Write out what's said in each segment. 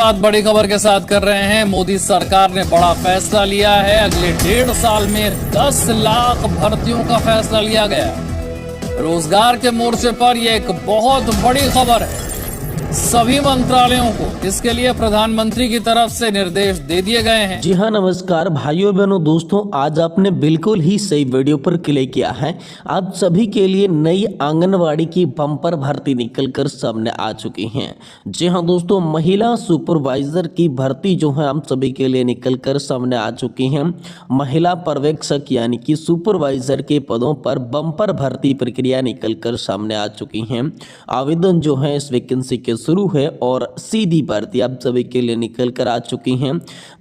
बात बड़ी खबर के साथ कर रहे हैं। मोदी सरकार ने बड़ा फैसला लिया है। अगले 1.5 साल में 10 लाख भर्तियों का फैसला लिया गया। रोजगार के मोर्चे पर यह एक बहुत बड़ी खबर है। सभी मंत्रालयों को इसके लिए प्रधानमंत्री की तरफ से निर्देश दे दिए गए हैं। जी हाँ, नमस्कार भाइयों बहनों दोस्तों, आज आपने बिल्कुल ही सही वीडियो पर क्लिक किया है। आप सभी के लिए नई आंगनवाड़ी की बम्पर भर्ती निकलकर सामने आ चुकी हैं। जी हाँ दोस्तों, महिला सुपरवाइजर की भर्ती जो है हम सभी के लिए निकलकर सामने आ चुकी हैं। महिला पर्यवेक्षक यानी कि सुपरवाइजर के पदों पर बम्पर भर्ती प्रक्रिया निकलकर सामने आ चुकी हैं। आवेदन जो है इस वैकेंसी के शुरू है और सीधी भर्ती आप सभी के लिए निकल कर आ चुकी हैं,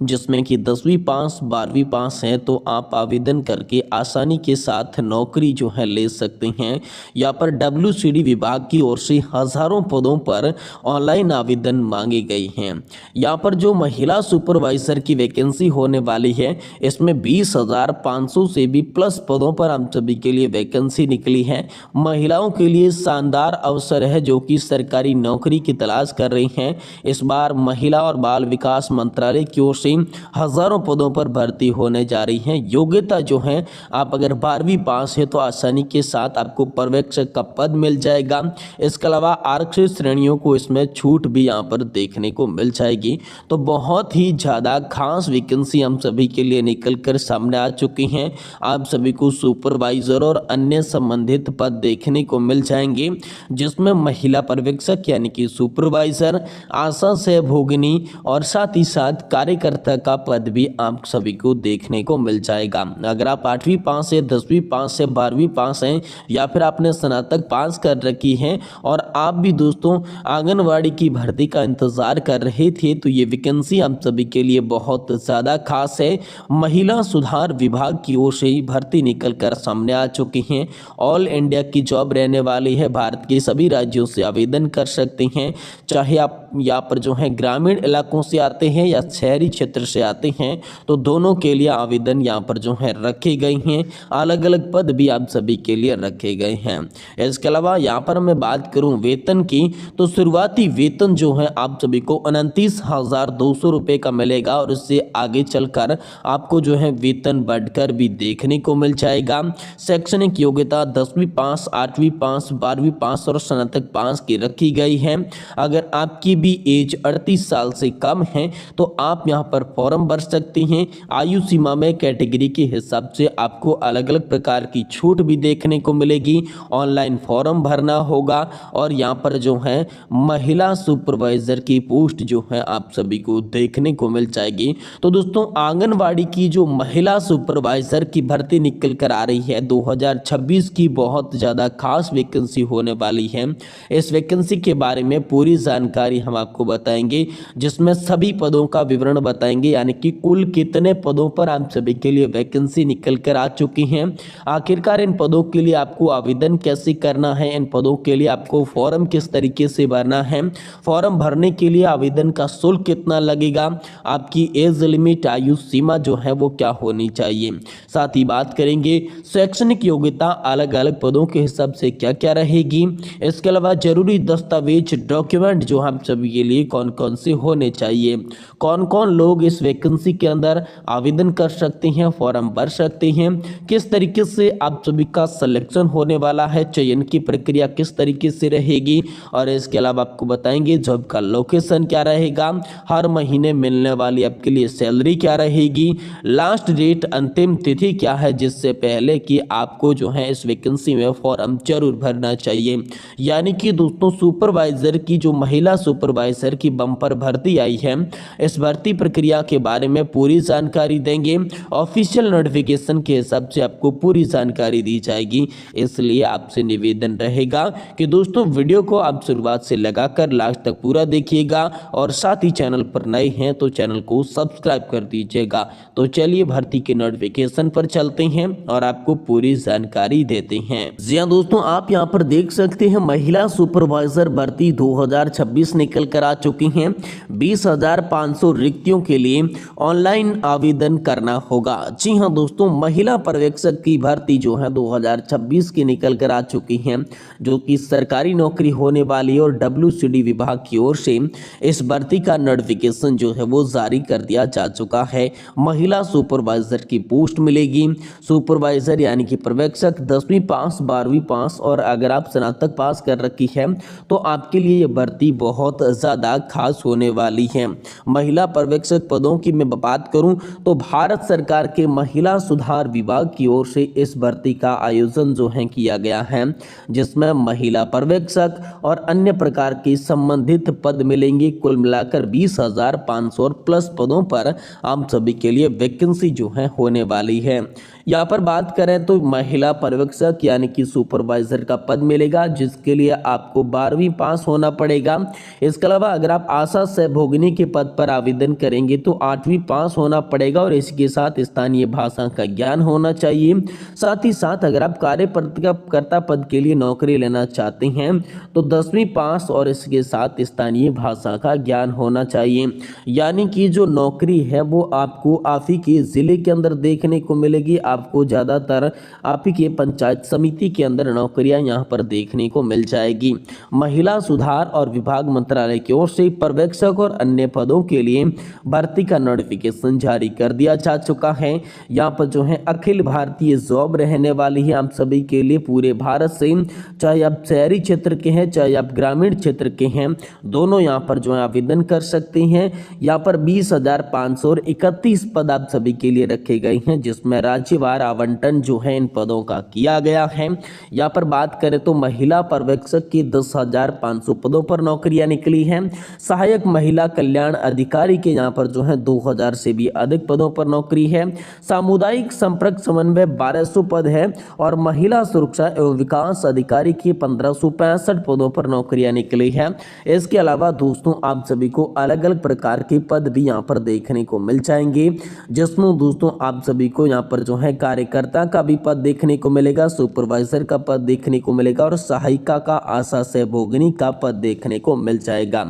जिसमें कि 10वीं पास 12वीं पास है तो आप आवेदन करके आसानी के साथ नौकरी जो है ले सकते हैं। यहाँ पर WCD विभाग की ओर से हजारों पदों पर ऑनलाइन आवेदन मांगे गए हैं। यहाँ पर जो महिला सुपरवाइजर की वैकेंसी होने वाली है, इसमें 20,500 से भी प्लस पदों पर हम सभी के लिए वैकेंसी निकली है। महिलाओं के लिए शानदार अवसर है जो कि सरकारी नौकरी की तलाश कर रही हैं। इस बार महिला और बाल विकास मंत्रालय की ओर से हजारों पदों पर भर्ती होने जा रही है। योग्यता जो है, आप अगर 12वीं पास है तो आसानी के साथ आपको पर्यवेक्षक का पद मिल जाएगा। इसके अलावा आरक्षित श्रेणियों को इसमें छूट भी यहाँ पर देखने को मिल जाएगी। तो बहुत ही ज़्यादा खास वैकेंसी हम सभी के लिए निकल कर सामने आ चुकी हैं। आप सभी को सुपरवाइजर और अन्य संबंधित पद देखने को मिल जाएंगे, जिसमें महिला पर्यवेक्षक यानी कि सुपरवाइजर, आशा सहभोगिनी और साथ ही साथ कार्यकर्ता का पद भी आप सभी को देखने को मिल जाएगा। अगर आप 8वीं पास है, 10वीं पास है, 12वीं पास हैं या फिर आपने स्नातक पास कर रखी है और आप भी दोस्तों आंगनवाड़ी की भर्ती का इंतजार कर रहे थे, तो ये वैकेंसी आप सभी के लिए बहुत ज़्यादा खास है। महिला सुधार विभाग की ओर से ही भर्ती निकल कर सामने आ चुकी हैं। ऑल इंडिया की जॉब रहने वाली है। भारत के सभी राज्यों से आवेदन कर सकते हैं, चाहे आप यहाँ पर जो है ग्रामीण इलाकों से आते हैं या शहरी क्षेत्र से आते हैं, तो दोनों के लिए आवेदन यहाँ पर जो है रखे गए हैं। अलग अलग पद भी आप सभी के लिए रखे गए हैं। इसके अलावा यहाँ पर मैं बात करूँ वेतन की, तो शुरुआती वेतन जो है आप सभी को 29,200 रुपये का मिलेगा और इससे आगे चलकर आपको जो है वेतन बढ़कर भी देखने को मिल जाएगा। शैक्षणिक योग्यता 10वीं पास, 8वीं पास, 12वीं पास और स्नातक पास की रखी गई है। अगर आपकी भी एज 38 साल से कम है तो आप यहां पर फॉर्म भर सकते हैं। आयु सीमा में कैटेगरी के हिसाब से आपको अलग अलग प्रकार की छूट भी देखने को मिलेगी। ऑनलाइन फॉर्म भरना होगा और यहां पर जो है महिला सुपरवाइजर की पोस्ट जो है आप सभी को देखने को मिल जाएगी। तो दोस्तों, आंगनवाड़ी की जो महिला सुपरवाइजर की भर्ती निकल कर आ रही है 2026 की, बहुत ज़्यादा खास वैकेंसी होने वाली है। इस वैकेंसी के बारे में पूरी जानकारी हम आपको बताएंगे, जिसमें सभी पदों का विवरण बताएंगे, यानी कि कुल कितने पदों पर आप सभी के लिए वैकेंसी निकल कर आ चुकी हैं। आखिरकार इन पदों के लिए आपको आवेदन कैसे करना है, इन पदों के लिए आपको फॉर्म किस तरीके से भरना है, फॉर्म भरने के लिए आवेदन का शुल्क कितना लगेगा, आपकी एज लिमिट आयु सीमा जो है वो क्या होनी चाहिए। साथ ही बात करेंगे शैक्षणिक योग्यता अलग अलग पदों के हिसाब से क्या क्या रहेगी। इसके अलावा जरूरी दस्तावेज डॉक्यूमेंट जो हम सभी के लिए कौन कौन से होने चाहिए, कौन कौन लोग इस वैकेंसी के अंदर आवेदन कर सकते हैं, फॉर्म भर सकते हैं, किस तरीके से आप सभी का सिलेक्शन होने वाला है, चयन की प्रक्रिया किस तरीके से रहेगी, और इसके अलावा आपको बताएंगे जॉब का लोकेशन क्या रहेगा, हर महीने मिलने वाली आपके लिए सैलरी क्या रहेगी, लास्ट डेट अंतिम तिथि क्या है जिससे पहले कि आपको जो है इस वैकेंसी में फॉर्म जरूर भरना चाहिए। यानी कि दोस्तों, सुपरवाइजर की जो महिला सुपरवाइजर की बम्पर भर्ती आई है, इस भर्ती प्रक्रिया के बारे में पूरी जानकारी देंगे। ऑफिशियल नोटिफिकेशन के हिसाब से आपको पूरी जानकारी दी जाएगी। इसलिए आपसे निवेदन रहेगा कि दोस्तों वीडियो को आप शुरुआत से लगाकर लास्ट तक पूरा देखिएगा और साथ ही चैनल पर नए हैं तो चैनल को सब्सक्राइब कर दीजिएगा। तो चलिए भर्ती के नोटिफिकेशन पर चलते हैं और आपको पूरी जानकारी देते हैं। जी हाँ दोस्तों, आप यहाँ पर देख सकते हैं महिला सुपरवाइजर भर्ती 2026 निकल कर आ चुकी हैं। 20,500 रिक्तियों के लिए ऑनलाइन आवेदन करना होगा। जी हाँ दोस्तों, महिला पर्यवेक्षक की भर्ती जो है 2026 की निकल कर आ चुकी हैं, जो कि सरकारी नौकरी होने वाली और WCD विभाग की ओर से इस भर्ती का नोटिफिकेशन जो है वो जारी कर दिया जा चुका है। महिला सुपरवाइजर की पोस्ट मिलेगी। सुपरवाइजर यानी कि पर्यवेक्षक 10वीं पास, 12वीं पास और अगर आप स्नातक पास कर रखी है तो आपके लिए ये भर्ती बहुत ज़्यादा खास होने वाली है। महिला पर्यवेक्षक पदों की मैं बात करूं तो भारत सरकार के महिला सुधार विभाग की ओर से इस भर्ती का आयोजन जो है किया गया है, जिसमें महिला पर्यवेक्षक और अन्य प्रकार के संबंधित पद मिलेंगे। कुल मिलाकर 20,500 और प्लस पदों पर आप सभी के लिए वैकेंसी जो है होने वाली है। यहाँ पर बात करें तो महिला पर्यवेक्षक यानी कि सुपरवाइजर का पद मिलेगा, जिसके लिए आपको 12वीं पास होना पड़ेगा। इसके अलावा अगर आप आशा सहभोगिनी के पद पर आवेदन करेंगे तो 8वीं पास होना पड़ेगा और इसके साथ स्थानीय भाषा का ज्ञान होना चाहिए। साथ ही साथ अगर आप कार्यकर्ता पद के लिए नौकरी लेना चाहते हैं तो 10वीं पास और इसके साथ स्थानीय भाषा का ज्ञान होना चाहिए। यानी कि जो नौकरी है वो आपको आप ही के जिले के अंदर देखने को मिलेगी। आपको ज़्यादातर आप ही के पंचायत समिति के अंदर नौकरियां यहां पर देखने को मिल जाएगी। महिला सुधार और विभाग मंत्रालय की ओर से पर्यवेक्षक और अन्य पदों के लिए भर्ती का नोटिफिकेशन जारी कर दिया जा चुका है। यहाँ पर जो है अखिल भारतीय जॉब रहने वाली है आप सभी के लिए पूरे भारत से, चाहे आप शहरी क्षेत्र के हैं चाहे आप ग्रामीण क्षेत्र के हैं, दोनों यहाँ पर जो है आवेदन कर सकते हैं। यहाँ पर 20,531 पद आप सभी के लिए रखे गए हैं, जिसमें राज्यवार आवंटन जो है इन पदों का किया गया है। यहाँ पर बात करें तो महिला पर्यवेक्षक की 10,500 पदों पर नौकरियां निकली हैं। सहायक महिला कल्याण अधिकारी के यहाँ पर जो है 2,000 से भी अधिक पदों पर नौकरी है। सामुदायिक संपर्क समन्वय 1,200 पद है और महिला सुरक्षा एवं विकास अधिकारी की 1,565 पदों पर नौकरियां निकली है। इसके अलावा दोस्तों आप सभी को अलग अलग प्रकार के पद भी यहाँ पर देखने को मिल जाएंगे, जिसमें दोस्तों आप सभी को यहाँ पर जो है कार्यकर्ता का भी पद देखने को मिलेगा, सुपरवाइजर का पद देखने को मिलेगा और सहायिका का, आशा सहभोगिनी का पद देखने को मिल जाएगा।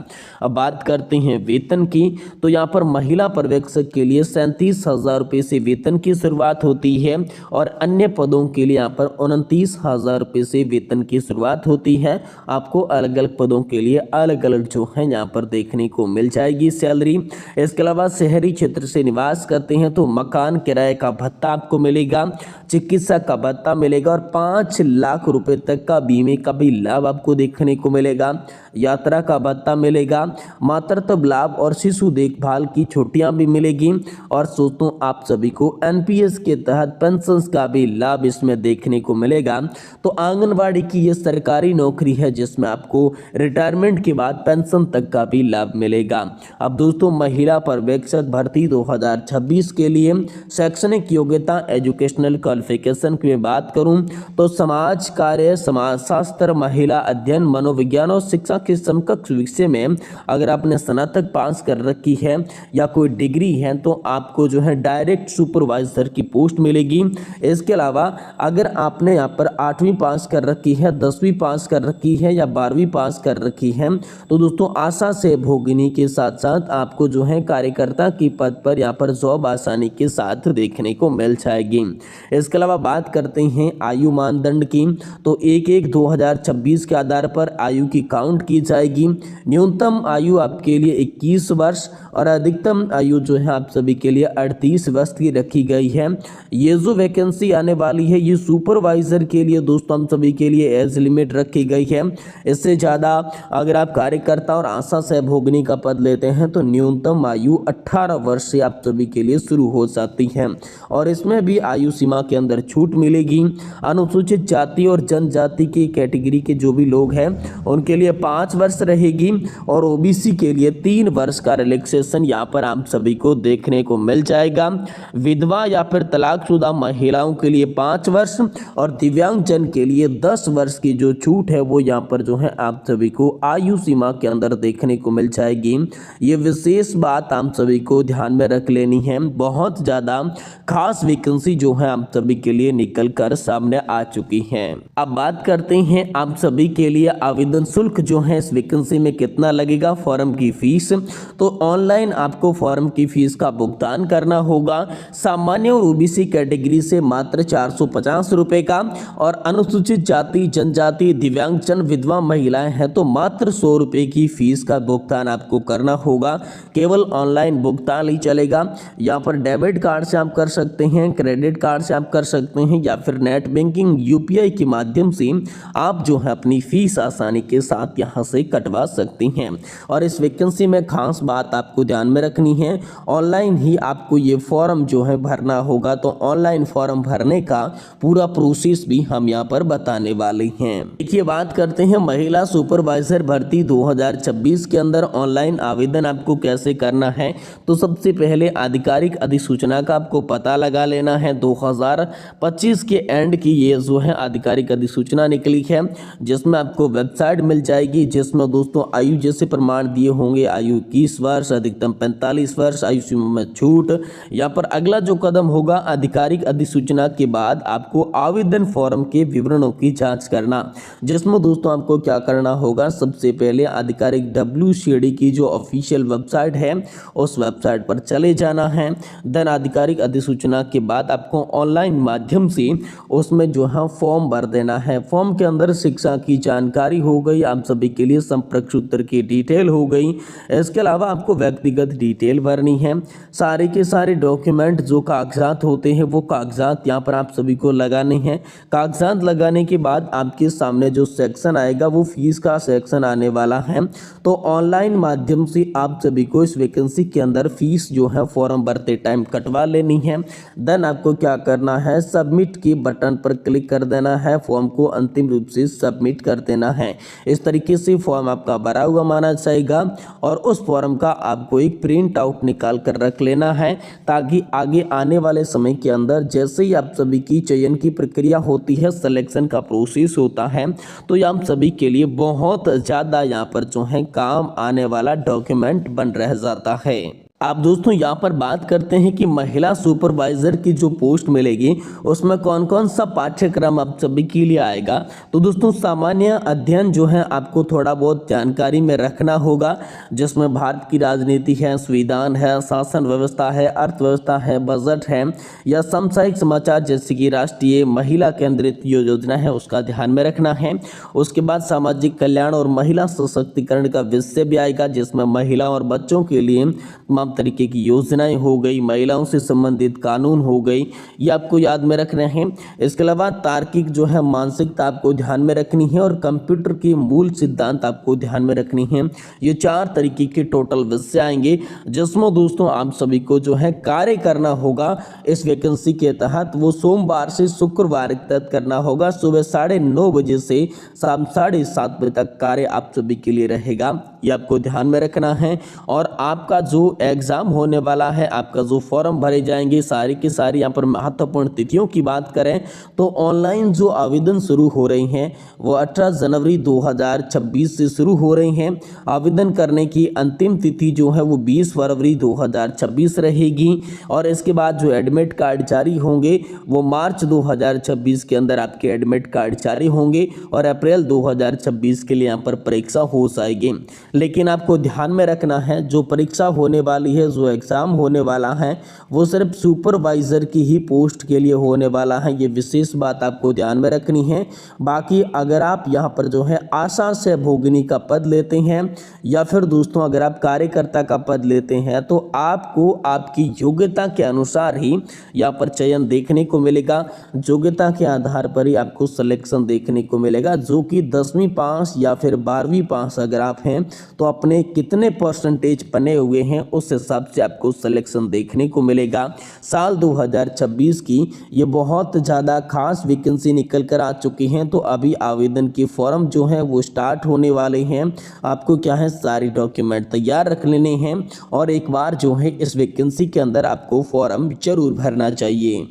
अब बात करते हैं वेतन की, तो यहाँ पर महिला पर्यवेक्षक के लिए 37,000 रुपये से वेतन की शुरुआत होती है और अन्य पदों के लिए यहाँ पर 29,000 रुपये से वेतन की शुरुआत होती है। आपको अलग अलग पदों के लिए अलग अलग जो है यहाँ पर देखने को मिल जाएगी सैलरी। इसके अलावा शहरी क्षेत्र से निवास करते हैं तो मकान किराए का भत्ता आपको मिलेगा, चिकित्सा का भत्ता मिलेगा और 5 लाख रुपए तक का बीमे का भी लाभ आपको देखने को मिलेगा। यात्रा का भत्ता मिलेगा, मातृत्व लाभ और शिशु देखभाल की छुट्टियां भी मिलेगी और दोस्तों आप सभी को NPS के तहत पेंशन का भी लाभ इसमें देखने को मिलेगा। तो आंगनवाड़ी की ये सरकारी नौकरी है जिसमें आपको रिटायरमेंट के बाद पेंशन तक का भी लाभ मिलेगा। अब दोस्तों महिला पर्यवेक्षक भर्ती 2026 के लिए शैक्षणिक योग्यता एजुकेशनल क्वालिफिकेशन की मैं बात करूं तो समाज कार्य, समाजशास्त्र, महिला अध्ययन, मनोविज्ञान और शिक्षा के समकक्ष विषय में अगर आपने स्नातक पास कर रखी है या कोई डिग्री है तो आपको जो है डायरेक्ट सुपरवाइजर की पोस्ट मिलेगी। इसके अलावा अगर आपने यहाँ पर 8वीं पास कर रखी है, 10वीं पास कर रखी है या 12वीं पास कर रखी है तो दोस्तों आशा सहभोगिनी के साथ साथ आपको जो है कार्यकर्ता की पद पर यहाँ पर जॉब आसानी के साथ देखने को मिल जाएगी। इसके अलावा बात करते हैं आयु मानदंड की, तो 1/1/2026 के आधार पर आयु की काउंट की जाएगी। न्यूनतम आयु आपके लिए 21 वर्ष और अधिकतम आयु जो है आप सभी के लिए 38 वर्ष की रखी गई है। ये जो वैकेंसी आने वाली है ये सुपरवाइजर के लिए दोस्तों हम सभी के लिए एज लिमिट रखी गई है। इससे ज़्यादा अगर आप कार्यकर्ता और आशा सहभोगिनी का पद लेते हैं तो न्यूनतम आयु 18 वर्ष से आप सभी के लिए शुरू हो सकती है और इसमें भी आयु सीमा के अंदर छूट मिलेगी। अनुसूचित जाति और जनजाति की कैटेगरी के जो भी लोग हैं उनके लिए 5 वर्ष रहेगी और OBC के लिए 3 वर्ष का रिलैक्सेशन यहाँ पर आप सभी को देखने को मिल जाएगा। विधवा या फिर तलाकशुदा महिलाओं के लिए 5 वर्ष और दिव्यांगजन के लिए 10 वर्ष की जो छूट है वो यहाँ पर जो है आप सभी को आयु सीमा के अंदर देखने को मिल जाएगी। ये विशेष बात आप सभी को ध्यान में रख लेनी है। बहुत ज़्यादा खास वैकेंसी जो है आप सभी के लिए निकल कर सामने आ चुकी है। अब बात करते हैं आप सभी के लिए आवेदन शुल्क जो है इस वैकेंसी में कितना लगेगा फॉर्म की फीस, तो ऑनलाइन आपको फॉर्म की फीस का भुगतान करना होगा। सामान्य और ओबीसी कैटेगरी से मात्र 450 रुपये का, और अनुसूचित जाति, जनजाति, दिव्यांगजन, विधवा महिलाएं हैं तो मात्र 100 रुपये की फीस का भुगतान आपको करना होगा। केवल ऑनलाइन भुगतान ही चलेगा। यहाँ पर डेबिट कार्ड से आप कर सकते हैं, क्रेडिट कार्ड से आप कर सकते हैं, या फिर नेट बैंकिंग यूपीआई के माध्यम से आप जो है अपनी फीस आसानी के साथ यहाँ से कटवा सकती हैं। और इस वैकेंसी में खास बात आपको ध्यान में रखनी है, ऑनलाइन ही आपको ये फॉर्म जो है भरना होगा। तो ऑनलाइन फॉर्म भरने का पूरा प्रोसेस भी हम यहाँ पर बताने वाले हैं। देखिए, बात करते हैं महिला सुपरवाइजर भर्ती 2026 के अंदर ऑनलाइन आवेदन आपको कैसे करना है। तो सबसे पहले आधिकारिक अधिसूचना का आपको पता लगा लेना है। 2025 के एंड की ये जो है आधिकारिक अधिसूचना निकली है, जिसमें आपको वेबसाइट मिल जाएगी, जिसमें दोस्तों आयु जैसे प्रमाण दिए होंगे, आयु 21 वर्ष, अधिकतम 45 वर्ष, आयु सीमा में छूट। यहाँ पर अगला जो कदम होगा, आधिकारिक अधिसूचना के बाद आपको आवेदन फॉर्म के विवरणों की जांच करना, जिसमें दोस्तों आपको क्या करना होगा, सबसे पहले आधिकारिक WCD की जो ऑफिशियल वेबसाइट है उस वेबसाइट पर चले जाना है। देन आधिकारिक अधिसूचना के बाद आपको ऑनलाइन माध्यम से उसमें जो है फॉर्म भर देना है। फॉर्म के अंदर शिक्षा की जानकारी हो गई, आप सभी के लिए संपर्क सूत्र की डिटेल हो गई, इसके अलावा आपको व्यक्तिगत डिटेल भरनी है। सारे के सारे डॉक्यूमेंट जो कागजात होते हैं वो कागजात यहाँ पर आप सभी को लगाने हैं। कागजात लगाने के बाद आपके सामने जो सेक्शन आएगा वो फीस का सेक्शन आने वाला है। तो ऑनलाइन माध्यम से आप सभी को इस वैकेंसी के अंदर फीस जो है फॉर्म भरते टाइम कटवा लेनी है। देन आपको क्या करना है, सबमिट के बटन पर क्लिक कर देना है, फॉर्म को अंतिम रूप से सबमिट कर देना है। इस तरीके से फॉर्म आपका भरा हुआ माना जाएगा, और उस फॉर्म का आपको एक प्रिंट आउट निकाल कर रख लेना है, ताकि आगे आने वाले समय के अंदर जैसे ही आप सभी की चयन की प्रक्रिया होती है, सिलेक्शन का प्रोसेस होता है, तो ये आप सभी के लिए बहुत ज़्यादा यहाँ पर जो है काम आने वाला डॉक्यूमेंट बन रह जाता है। आप दोस्तों यहाँ पर बात करते हैं कि महिला सुपरवाइजर की जो पोस्ट मिलेगी उसमें कौन कौन सा पाठ्यक्रम आप सभी के लिए आएगा। तो दोस्तों सामान्य अध्ययन जो है आपको थोड़ा बहुत जानकारी में रखना होगा, जिसमें भारत की राजनीति है, संविधान है, शासन व्यवस्था है, अर्थव्यवस्था है, बजट है, या सामुदायिक समाचार जैसे कि राष्ट्रीय महिला केंद्रित योजना है उसका ध्यान में रखना है। उसके बाद सामाजिक कल्याण और महिला सशक्तिकरण का विषय भी आएगा, जिसमें महिला और बच्चों के लिए तमाम तरीके की योजनाएं हो गई, महिलाओं से संबंधित कानून हो गई, ये आपको याद में रखना है। इसके अलावा तार्किक जो है मानसिकता आपको ध्यान में रखनी है, और कंप्यूटर की मूल सिद्धांत आपको ध्यान में रखनी है। ये 4 तरीके के टोटल विषय आएंगे, जिसमें दोस्तों आप सभी को जो है कार्य करना होगा इस वैकेंसी के तहत। वो सोमवार से शुक्रवार तक करना होगा, सुबह 9:30 बजे से शाम 7:30 बजे तक कार्य आप सभी के लिए रहेगा, ये आपको ध्यान में रखना है। और आपका जो एग्जाम होने वाला है, आपका जो फॉर्म भरे जाएंगे, सारी की सारी यहाँ पर महत्वपूर्ण तिथियों की बात करें तो ऑनलाइन जो आवेदन शुरू हो रही हैं वो 18 जनवरी 2026 से शुरू हो रही हैं। आवेदन करने की अंतिम तिथि जो है वो 20 फरवरी 2026 रहेगी, और इसके बाद जो एडमिट कार्ड जारी होंगे वो मार्च 2026 के अंदर आपके एडमिट कार्ड जारी होंगे, और अप्रैल 2026 के लिए यहाँ पर परीक्षा हो जाएगी। लेकिन आपको ध्यान में रखना है, जो परीक्षा होने वाली है, जो एग्जाम होने वाला है, वो सिर्फ सुपरवाइजर की ही पोस्ट के लिए होने वाला है। ये विशेष बात आपको ध्यान में रखनी है। बाकी अगर आप यहाँ पर जो है आशा सहभोगिनी का पद लेते हैं, या फिर दोस्तों अगर आप कार्यकर्ता का पद लेते हैं, तो आपको आपकी योग्यता के अनुसार ही यहाँ पर चयन देखने को मिलेगा। योग्यता के आधार पर ही आपको सिलेक्शन देखने को मिलेगा, जो कि 10वीं पास या फिर 12वीं पास अगर आप हैं तो अपने कितने परसेंटेज बने हुए हैं उस हिसाब से आपको सिलेक्शन देखने को मिलेगा। साल 2026 की ये बहुत ज़्यादा खास वैकेंसी निकल कर आ चुकी हैं, तो अभी आवेदन के फॉर्म जो हैं वो स्टार्ट होने वाले हैं। आपको क्या है, सारी डॉक्यूमेंट तैयार रख लेने हैं, और एक बार जो है इस वैकेंसी के अंदर आपको फॉर्म जरूर भरना चाहिए।